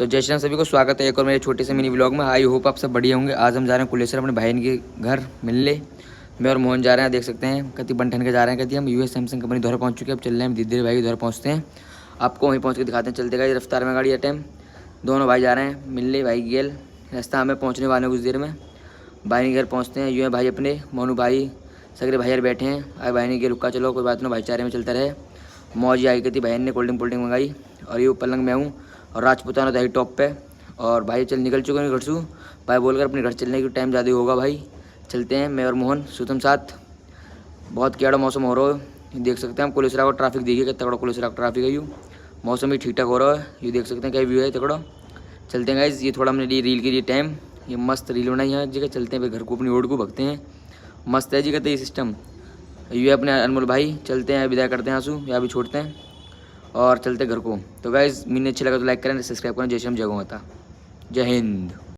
तो जय श्री राम सभी को स्वागत है एक और मेरे छोटे से मिनी ब्लॉग में। आई होप आप सब बढ़िया होंगे। आज हम जा रहे हैं कुलेश्वर अपने भाई के घर मिलने। मैं और मोहन जा रहे हैं, देख सकते हैं कति बन के जा रहे हैं। कति हम यूएस सैमसंग कंपनी द्वारा पहुंच चुके हैं। अब चल रहे हैं धीरे भाई के द्वारा पहुँचते हैं, आपको वहीं पहुँच के दिखाते हैं। चलते गए रफ्तार में गाड़ी है टाइम। दोनों भाई जा रहे हैं मिलने भाई गेल। रास्ता हमें पहुँचने वाले हैं कुछ देर में। भाई के घर पहुँचते हैं। यूँ है भाई अपने मोनू भाई सगरे भाई बैठे हैं। अरे भाई ने गेल रुका, चलो कोई बात नहीं, भाईचारे में चलता रहे। मौज आई गई थी, बहन ने कोल्ड ड्रिंक मंगाई और ये पलंग में हूँ और राजपूताना दही टॉप पे। और भाई चल निकल चुके हैं घर से। भाई बोलकर अपने घर चलने की टाइम ज़्यादा ही होगा। भाई चलते हैं, मैं और मोहन सुतम साथ। बहुत केड़ा मौसम हो रहा है, देख सकते हैं हम। कुलेश्वरा का ट्रैफिक देखिए कितना तगड़ा कुलेश्वरा का ट्रैफिक है। यूँ मौसम भी ठीक ठाक हो रहा है, ये देख सकते हैं क्या व्यू है तगड़ा। चलते हैं गाइस, ये थोड़ा हमने रील के लिए टाइम, ये मस्त रील बनाई है जगह। चलते हैं फिर घर को, अपनी रोड को भगते हैं। मस्त है जी कहते ये सिस्टम। ये अपने अनमोल भाई चलते हैं, विदा करते हैं आंसू या भी छोड़ते हैं और चलते घर को। तो गाइस मीने अच्छा लगा तो लाइक करें, सब्सक्राइब करें। जय श्री राम, जय गौ माता, जय हिंद।